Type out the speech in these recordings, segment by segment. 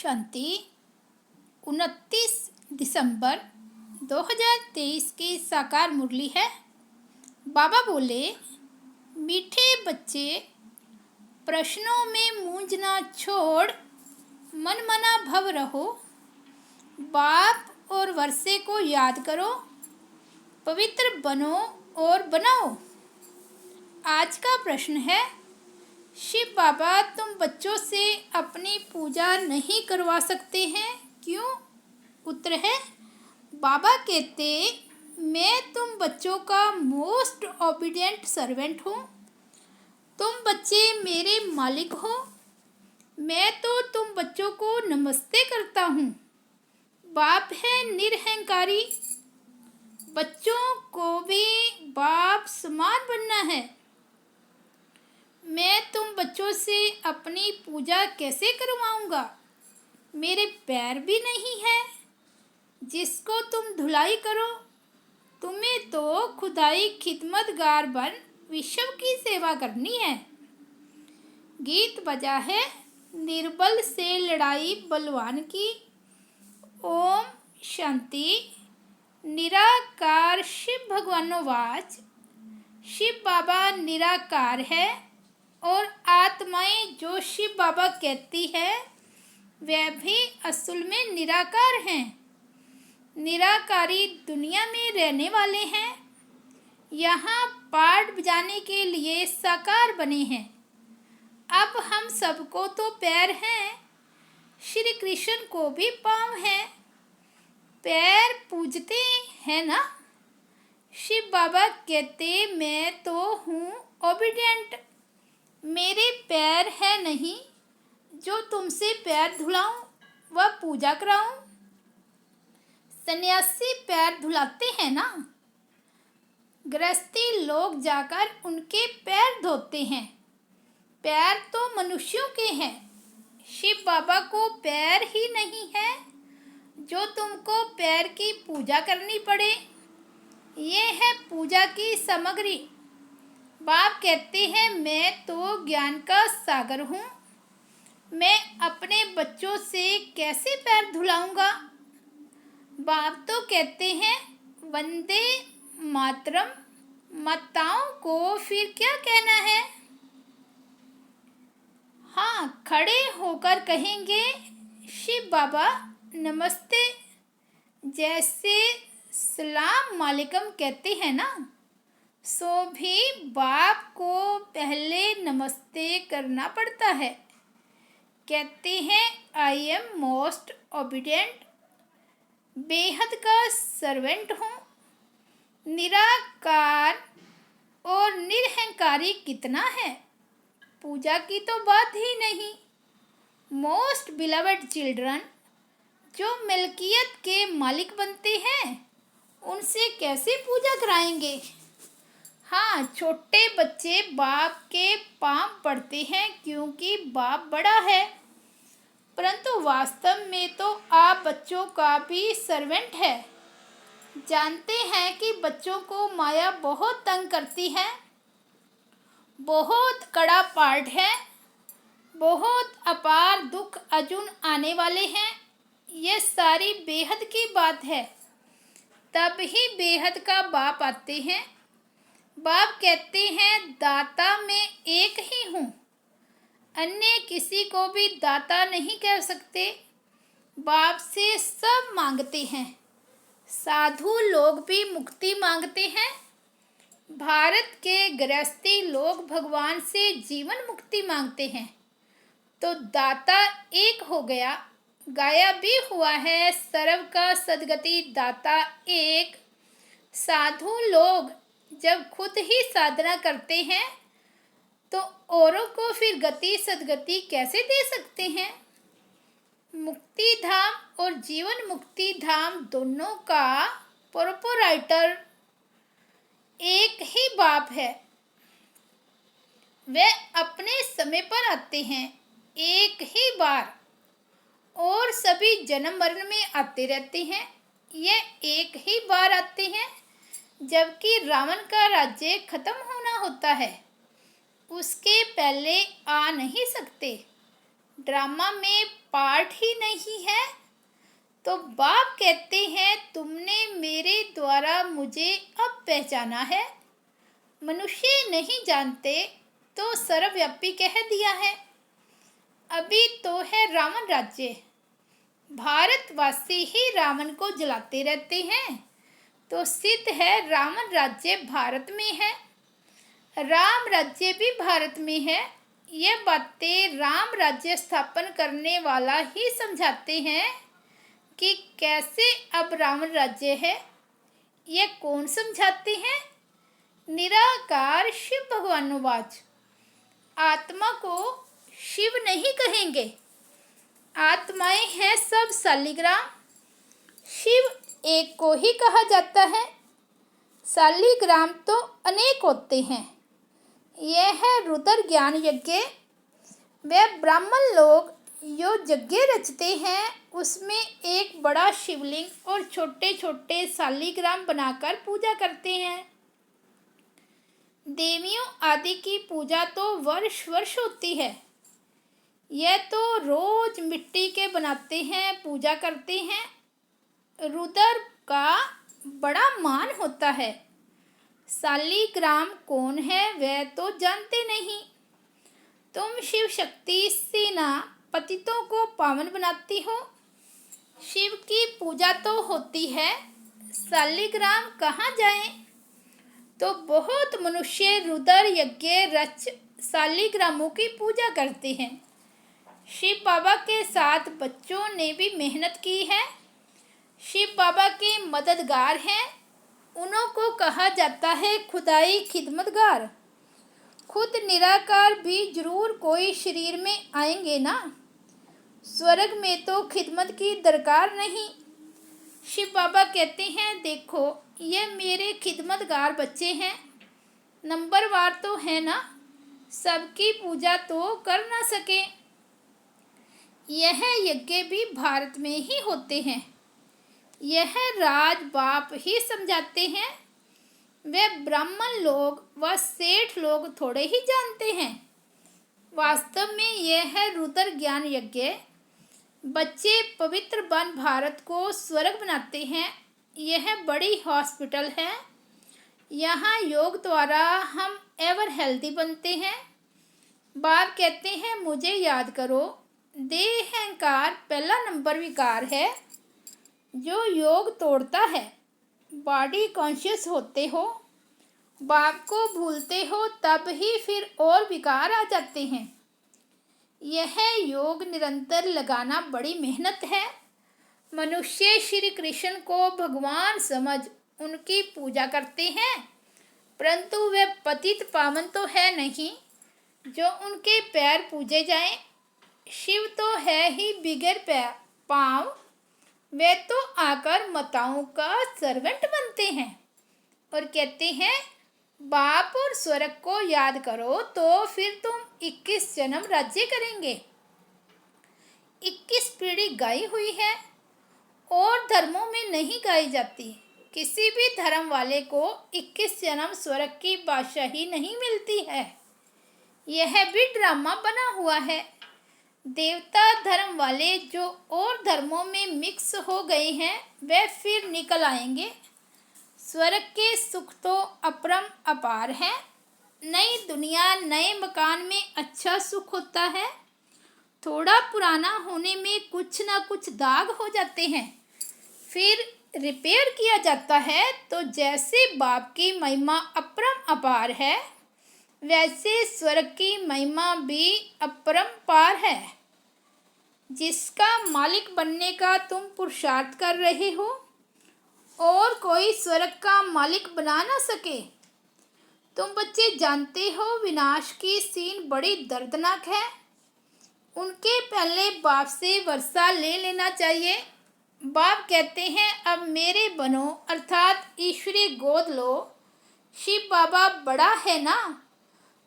शांति 29 दिसंबर 2023 की साकार मुरली है। बाबा बोले, मीठे बच्चे प्रश्नों में मूंझना छोड़ मन मना भव रहो। बाप और वर्षे को याद करो, पवित्र बनो और बनाओ। आज का प्रश्न है, शिव बाबा तुम बच्चों से अपनी पूजा नहीं करवा सकते हैं, क्यों? उत्तर है, बाबा कहते, मैं तुम बच्चों का मोस्ट ओबीडिएंट सर्वेंट हूँ। तुम बच्चे मेरे मालिक हो। मैं तो तुम बच्चों को नमस्ते करता हूँ। बाप है निरहंकारी। बच्चों को भी बाप समान बनना है। मैं तुम बच्चों से अपनी पूजा कैसे करवाऊंगा? मेरे पैर भी नहीं है जिसको तुम धुलाई करो। तुम्हें तो खुदाई खिदमतगार बन विश्व की सेवा करनी है। गीत बजा है, निर्बल से लड़ाई बलवान की। ओम शांति। निराकार शिव भगवानो वाच। शिव बाबा निराकार है और आत्माएं जो शिव बाबा कहती है वह भी असल में निराकार हैं। निराकारी दुनिया में रहने वाले हैं। यहाँ पाठ बजाने के लिए साकार बने हैं। अब हम सबको तो पैर हैं, श्री कृष्ण को भी पाँव हैं। पैर पूजते हैं ना। शिव बाबा कहते, मैं तो हूँ ओबीडिएंट। मेरे पैर है नहीं जो तुमसे पैर धुलाऊं व पूजा कराऊं। सन्यासी पैर धुलाते हैं ना। गृहस्थी लोग जाकर उनके पैर धोते हैं। पैर तो मनुष्यों के हैं। शिव बाबा को पैर ही नहीं है जो तुमको पैर की पूजा करनी पड़े। ये है पूजा की सामग्री। बाप कहते हैं, मैं तो ज्ञान का सागर हूँ। मैं अपने बच्चों से कैसे पैर धुलाऊंगा? बाप तो कहते हैं, वंदे मातरम। माताओं को फिर क्या कहना है? हाँ, खड़े होकर कहेंगे, शिव बाबा नमस्ते। जैसे सलाम वालेकुम कहते हैं ना, सो भी बाप को पहले नमस्ते करना पड़ता है। कहते हैं, आई एम मोस्ट ओबीडिएंट। बेहद का सर्वेंट हूँ। निराकार और निरहंकारी कितना है, पूजा की तो बात ही नहीं। मोस्ट बिलवड चिल्ड्रन जो मिल्कियत के मालिक बनते हैं, उनसे कैसे पूजा कराएंगे? हाँ, छोटे बच्चे बाप के पाँव पड़ते हैं क्योंकि बाप बड़ा है, परंतु वास्तव में तो आप बच्चों का भी सर्वेंट है। जानते हैं कि बच्चों को माया बहुत तंग करती है। बहुत कड़ा पाठ है। बहुत अपार दुख अजून आने वाले हैं। ये सारी बेहद की बात है। तब ही बेहद का बाप आते हैं। बाप कहते हैं, दाता मैं एक ही हूँ। अन्य किसी को भी दाता नहीं कह सकते। बाप से सब मांगते हैं। साधु लोग भी मुक्ति मांगते हैं। भारत के गृहस्थी लोग भगवान से जीवन मुक्ति मांगते हैं। तो दाता एक हो गया। गाया भी हुआ है, सर्व का सदगति दाता एक। साधु लोग जब खुद ही साधना करते हैं तो औरों को फिर गति सदगति कैसे दे सकते हैं? मुक्ति धाम और जीवन मुक्ति धाम दोनों का प्रोपराइटर एक ही बाप है। वे अपने समय पर आते हैं, एक ही बार, और सभी जन्म मरण में आते रहते हैं। ये एक ही बार आते हैं, जबकि रावण का राज्य खत्म होना होता है। उसके पहले आ नहीं सकते। ड्रामा में पार्ट ही नहीं है। तो बाप कहते हैं, तुमने मेरे द्वारा मुझे अब पहचाना है। मनुष्य नहीं जानते तो सर्वव्यापी कह दिया है। अभी तो है रावण राज्य, भारतवासी ही रावण को जलाते रहते हैं, तो सिद्ध है रावण राज्य भारत में है, राम राज्य भी भारत में है। ये बातें राम राज्य स्थापन करने वाला ही समझाते हैं कि कैसे अब रावण राज्य है। ये कौन समझाते हैं? निराकार शिव भगवानुवाच। आत्मा को शिव नहीं कहेंगे, आत्माएं हैं सब शालिग्राम, शिव एक को ही कहा जाता है। शालिग्राम तो अनेक होते हैं। यह है रुद्र ज्ञान यज्ञ। वे ब्राह्मण लोग जो यज्ञ रचते हैं उसमें एक बड़ा शिवलिंग और छोटे छोटे शालिग्राम बनाकर पूजा करते हैं। देवियों आदि की पूजा तो वर्ष वर्ष होती है। यह तो रोज मिट्टी के बनाते हैं, पूजा करते हैं। रुद्र का बड़ा मान होता है। शालिग्राम कौन है वह तो जानते नहीं। तुम शिव शक्ति सेना पतितों को पावन बनाती हो। शिव की पूजा तो होती है, शालिग्राम कहाँ जाएं? तो बहुत मनुष्य रुद्र यज्ञ रच शालिग्रामों की पूजा करते हैं। शिव बाबा के साथ बच्चों ने भी मेहनत की है। शिव बाबा के मददगार हैं, उन्हों को कहा जाता है खुदाई खिदमतगार। खुद निराकार भी जरूर कोई शरीर में आएंगे ना। स्वर्ग में तो खिदमत की दरकार नहीं। शिव बाबा कहते हैं, देखो ये मेरे खिदमतगार बच्चे हैं, नंबरवार तो है ना, सबकी पूजा तो कर ना सके। यह यज्ञ भी भारत में ही होते हैं। यह राज बाप ही समझाते हैं। वे ब्राह्मण लोग व सेठ लोग थोड़े ही जानते हैं। वास्तव में यह है रुद्र ज्ञान यज्ञ। बच्चे पवित्र बन भारत को स्वर्ग बनाते हैं। यह बड़ी हॉस्पिटल है। यहाँ योग द्वारा हम एवर हेल्दी बनते हैं। बाप कहते हैं, मुझे याद करो, देह अहंकार पहला नंबर विकार है जो योग तोड़ता है। बॉडी कॉन्शियस होते हो, बाप को भूलते हो, तब ही फिर और विकार आ जाते हैं। यह योग निरंतर लगाना बड़ी मेहनत है। मनुष्य श्री कृष्ण को भगवान समझ उनकी पूजा करते हैं, परंतु वे पतित पावन तो है नहीं जो उनके पैर पूजे जाएं। शिव तो है ही बिगर पैर पाँव, वे तो आकर माताओं का सर्वेंट बनते हैं और कहते हैं, बाप और स्वर्ग को याद करो तो फिर तुम 21 जन्म राज्य करेंगे। 21 पीढ़ी गाई हुई है और धर्मों में नहीं गाई जाती। किसी भी धर्म वाले को 21 जन्म स्वर्ग की बादशाही नहीं मिलती है। यह भी ड्रामा बना हुआ है। देवता धर्म वाले जो और धर्मों में मिक्स हो गए हैं वे फिर निकल आएंगे। स्वर्ग के सुख तो अपरम अपार है। नई दुनिया नए मकान में अच्छा सुख होता है। थोड़ा पुराना होने में कुछ ना कुछ दाग हो जाते हैं, फिर रिपेयर किया जाता है। तो जैसे बाप की महिमा अपरम अपार है, वैसे स्वर्ग की महिमा भी अपरंपार है। जिसका मालिक बनने का तुम पुरुषार्थ कर रहे हो और कोई स्वर्ग का मालिक बना ना सके। तुम बच्चे जानते हो विनाश की सीन बड़ी दर्दनाक है। उनके पहले बाप से वर्षा ले लेना चाहिए। बाप कहते हैं, अब मेरे बनो, अर्थात ईश्वरी गोद लो। शिव बाबा बड़ा है ना,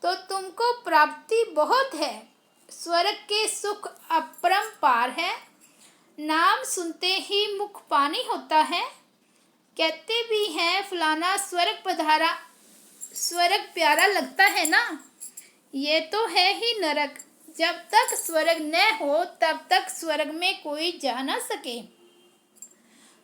तो तुमको प्राप्ति बहुत है। स्वर्ग के सुख अपरंपार है। नाम सुनते ही मुख पानी होता है। कहते भी हैं, फलाना स्वर्ग पधारा। स्वर्ग प्यारा लगता है ना, ये तो है ही नरक जब तक स्वर्ग न हो तब तक स्वर्ग में कोई जा न सके।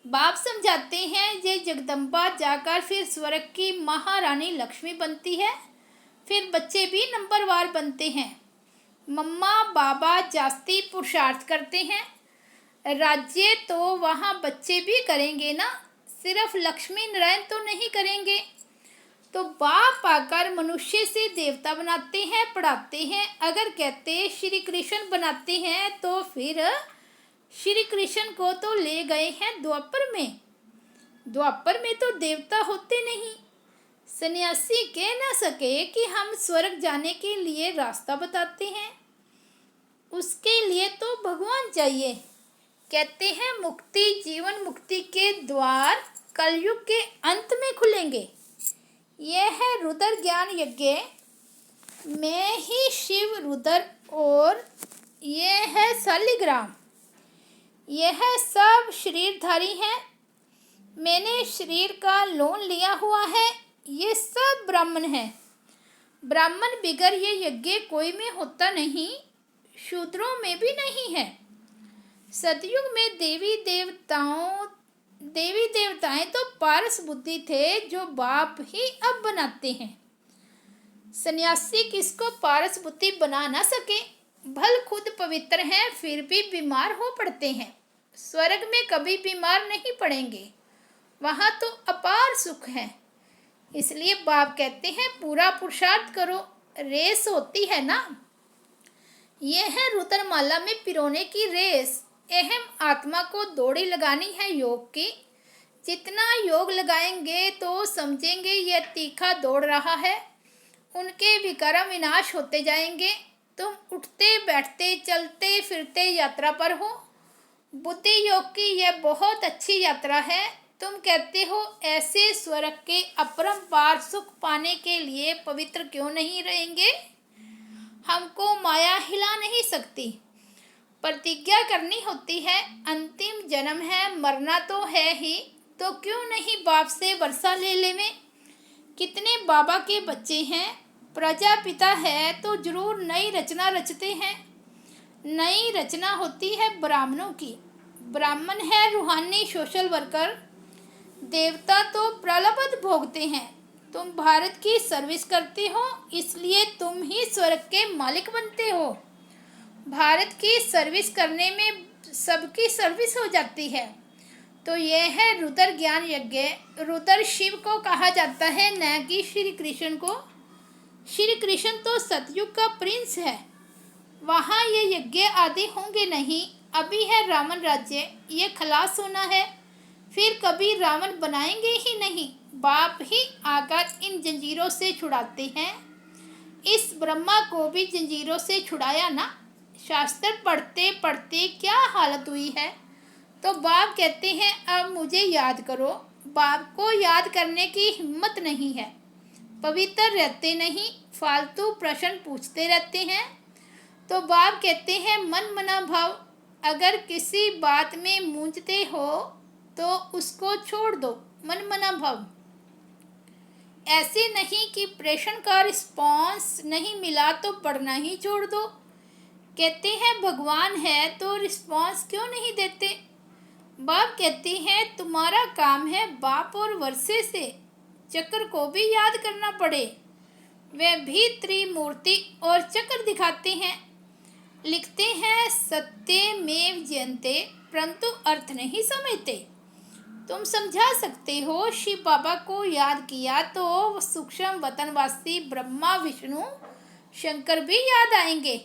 बाप समझाते हैं ये जगदम्बा जाकर फिर स्वर्ग की महारानी लक्ष्मी बनती है, फिर बच्चे भी नंबरवार बनते हैं। मम्मा बाबा जास्ती पुरुषार्थ करते हैं, राज्य तो वहाँ बच्चे भी करेंगे ना, सिर्फ लक्ष्मी नारायण तो नहीं करेंगे। तो बाप आकर मनुष्य से देवता बनाते हैं, पढ़ाते हैं। अगर कहते श्री कृष्ण बनाते हैं तो फिर श्री कृष्ण को तो ले गए हैं द्वापर में। द्वापर में तो देवता होते नहीं। सन्यासी कह न सके कि हम स्वर्ग जाने के लिए रास्ता बताते हैं, उसके लिए तो भगवान चाहिए। कहते हैं मुक्ति जीवन मुक्ति के द्वार कलयुग के अंत में खुलेंगे। यह है रुद्र ज्ञान यज्ञ, मैं ही शिव रुद्र और यह है शालिग्राम। यह सब शरीरधारी हैं, मैंने शरीर का लोन लिया हुआ है। ये सब ब्राह्मण हैं। ब्राह्मण बिगर ये यज्ञ कोई में होता नहीं, शूद्रों में भी नहीं है। सतयुग में देवी देवताएं तो पारस बुद्धि थे, जो बाप ही अब बनाते हैं। सन्यासी किसको पारस बुद्धि बना ना सके, भल खुद पवित्र हैं फिर भी बीमार हो पड़ते हैं। स्वर्ग में कभी बीमार नहीं पड़ेंगे, वहाँ तो अपार सुख है। इसलिए बाप कहते हैं पूरा पुरुषार्थ करो, रेस होती है ना। यह है रुद्रमाला में पिरोने की रेस। अहम आत्मा को दौड़ी लगानी है योग की। जितना योग लगाएंगे तो समझेंगे यह तीखा दौड़ रहा है, उनके विक्रम विनाश होते जाएंगे। तुम उठते बैठते चलते फिरते यात्रा पर हो। बुद्धि योग की यह बहुत अच्छी यात्रा है। तुम कहते हो ऐसे स्वर्ग के अपरंपार सुख पाने के लिए पवित्र क्यों नहीं रहेंगे। हमको माया हिला नहीं सकती, प्रतिज्ञा करनी होती है। अंतिम जन्म है, मरना तो है ही, तो क्यों नहीं बाप से वर्षा ले लेवें। कितने बाबा के बच्चे हैं, प्रजापिता है तो जरूर नई रचना रचते हैं। नई रचना होती है ब्राह्मणों की। ब्राह्मण है रूहानी सोशल वर्कर, देवता तो प्रलब्ध भोगते हैं। तुम भारत की सर्विस करते हो, इसलिए तुम ही स्वर्ग के मालिक बनते हो। भारत की सर्विस करने में सबकी सर्विस हो जाती है। तो यह है रुद्र ज्ञान यज्ञ। रुद्र शिव को कहा जाता है, न कि श्री कृष्ण को। श्री कृष्ण तो सतयुग का प्रिंस है, वहाँ ये यज्ञ आदि होंगे नहीं। अभी है रावण राज्य, ये खलास होना है, फिर कभी रावण बनाएंगे ही नहीं। बाप ही आकर इन जंजीरों से छुड़ाते हैं। इस ब्रह्मा को भी जंजीरों से छुड़ाया ना। शास्त्र पढ़ते पढ़ते क्या हालत हुई है। तो बाप कहते हैं अब मुझे याद करो। बाप को याद करने की हिम्मत नहीं है, पवित्र रहते नहीं, फालतू प्रश्न पूछते रहते हैं। तो बाप कहते हैं मन मना भाव, अगर किसी बात में मूंझते हो तो उसको छोड़ दो, मन मना भाव। ऐसे नहीं कि प्रश्न का रिस्पॉन्स नहीं मिला तो पढ़ना ही छोड़ दो। कहते हैं भगवान है तो रिस्पॉन्स क्यों नहीं देते। बाप कहते हैं तुम्हारा काम है बाप और वर्षे से चक्र को भी याद करना पड़े। वे भी त्रिमूर्ति और चक्र दिखाते हैं। लिखते हैं सत्यमेव जयन्ते, परंतु अर्थ नहीं समझते। तुम समझा सकते हो, शिव बाबा को याद किया तो सूक्ष्म वतनवासी ब्रह्मा विष्णु शंकर भी याद आएंगे,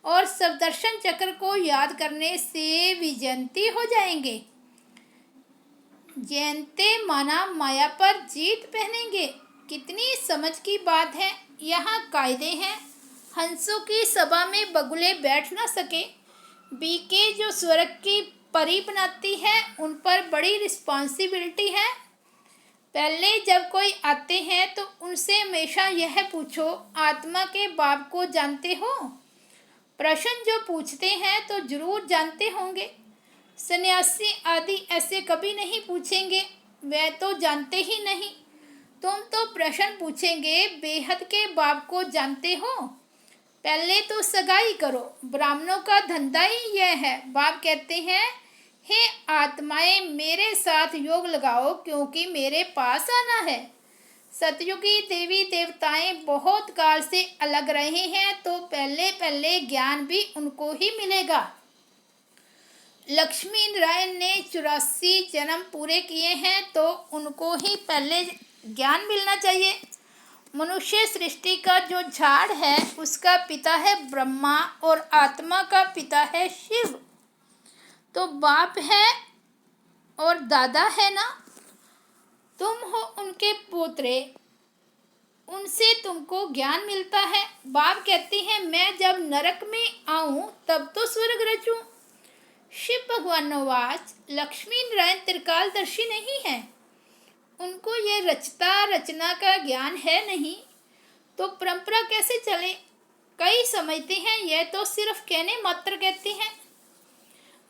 और सप्तदर्शन चक्र को याद करने से विजयंती हो जाएंगे। जयंते माना माया पर जीत पहनेंगे। कितनी समझ की बात है। यहाँ कायदे हैं, हंसों की सभा में बगुले बैठ ना सके। बीके जो स्वर्ग की परी बनाती है, उन पर बड़ी रिस्पॉन्सिबिलिटी है। पहले जब कोई आते हैं तो उनसे हमेशा यह पूछो, आत्मा के बाप को जानते हो। प्रश्न जो पूछते हैं तो जरूर जानते होंगे। सन्यासी आदि ऐसे कभी नहीं पूछेंगे, वे तो जानते ही नहीं। तुम तो प्रश्न पूछेंगे बेहद के बाप को जानते हो। पहले तो सगाई करो, ब्राह्मणों का धंधा ही यह है। बाप कहते हैं, हे आत्माएं मेरे साथ योग लगाओ क्योंकि मेरे पास आना है। सतयुगी देवी देवताएं बहुत काल से अलग रहे हैं तो पहले पहले ज्ञान भी उनको ही मिलेगा। लक्ष्मी नारायण ने 84 जन्म पूरे किए हैं तो उनको ही पहले ज्ञान मिलना चाहिए। मनुष्य सृष्टि का जो झाड़ है उसका पिता है ब्रह्मा और आत्मा का पिता है शिव। तो बाप है और दादा है ना, तुम हो उनके पुत्र, उनसे तुमको ज्ञान मिलता है। बाप कहती है, मैं जब नरक में आऊं तब तो स्वर्ग रचूं। शिव भगवान वाच, लक्ष्मी नारायण त्रिकालदर्शी नहीं है, उनको ये रचता रचना का ज्ञान है नहीं, तो परंपरा कैसे चले। कई समझते हैं यह तो सिर्फ कहने मात्र कहते हैं।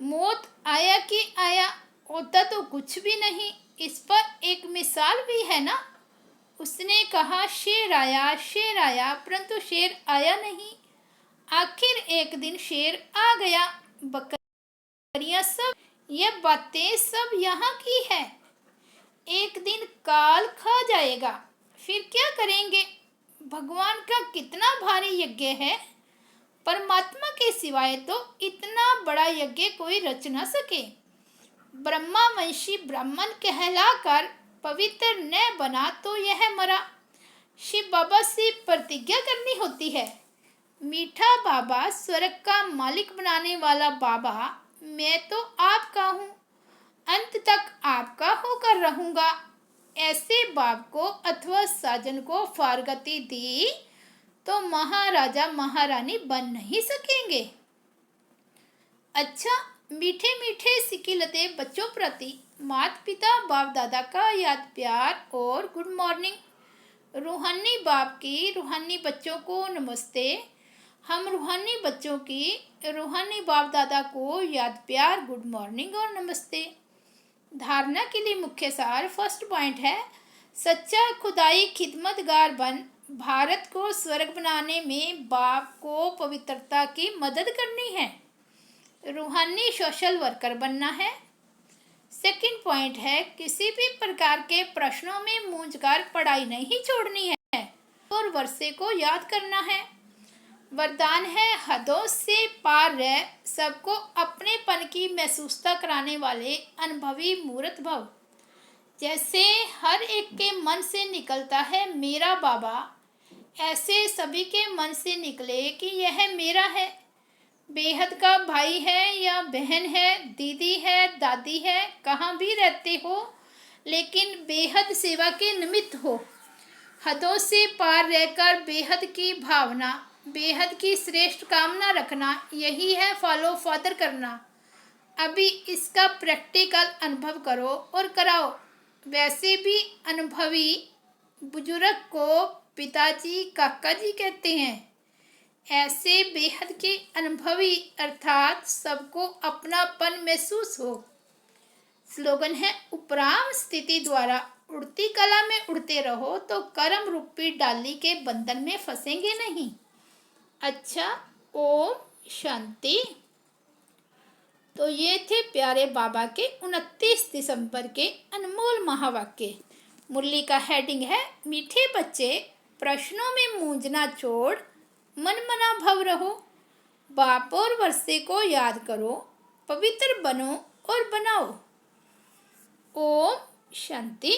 मौत आया कि आया, होता तो कुछ भी नहीं। इस पर एक मिसाल भी है ना। उसने कहा शेर आया परंतु शेर आया नहीं। आखिर एक दिन शेर आ गया। बकरियां सब, यह बातें सब यहाँ की है। एक दिन काल खा जाएगा, फिर क्या करेंगे। भगवान का कितना भारी यज्ञ है, परमात्मा के सिवाय तो इतना बड़ा यज्ञ कोई रच न सके। ब्रह्मा वंशी ब्राह्मण कहलाकर पवित्र न बना तो यह मरा। शिव बाबा से प्रतिज्ञा करनी होती है। मीठा बाबा, स्वर्ग का मालिक बनाने वाला बाबा, मैं तो आपका हूँ, अंत तक आपका होकर रहूँगा। ऐसे बाप को अथवा साजन को फारगति दी तो महाराजा महारानी बन नहीं सकेंगे। अच्छा, मीठे मीठे सिकिलते बच्चों प्रति माता पिता बाप दादा का याद प्यार और गुड मॉर्निंग। रूहानी बाप की रूहानी बच्चों को नमस्ते। हम रूहानी बच्चों की रूहानी बाप दादा को याद प्यार, गुड मॉर्निंग और नमस्ते। धारणा के लिए मुख्य सार, फर्स्ट पॉइंट है, सच्चा खुदाई खिदमतगार बन भारत को स्वर्ग बनाने में बाप को पवित्रता की मदद करनी है। रूहानी सोशल वर्कर बनना है। सेकंड पॉइंट है, किसी भी प्रकार के प्रश्नों में मूंझकर पढ़ाई नहीं छोड़नी है और वर्षे को याद करना है। वरदान है, हदों से पार रह सबको अपनेपन की महसूसता कराने वाले अनुभवी मूर्त भव। जैसे हर एक के मन से निकलता है मेरा बाबा, ऐसे सभी के मन से निकले कि यह मेरा है। बेहद का भाई है या बहन है, दीदी है, दादी है, कहाँ भी रहते हो लेकिन बेहद सेवा के निमित्त हो। हदों से पार रहकर बेहद की भावना, बेहद की श्रेष्ठ कामना रखना, यही है फॉलो फादर करना। अभी इसका प्रैक्टिकल अनुभव करो और कराओ। वैसे भी अनुभवी बुजुर्ग को पिताजी काका जी कहते हैं। ऐसे बेहद के अनुभवी अर्थात सबको अपनापन महसूस हो। स्लोगन है, उपराम स्थिति द्वारा उड़ती कला में उड़ते रहो तो कर्म रूपी डाली के बंधन में फंसेंगे नहीं। अच्छा, ओम शांति। तो ये थे प्यारे बाबा के 29 दिसंबर के अनमोल महावाक्य। मुरली का हेडिंग है, मीठे बच्चे प्रश्नों में मूंझना छोड़ मन मना भव रहो, बाप और वर्षे को याद करो, पवित्र बनो और बनाओ। ओम शांति।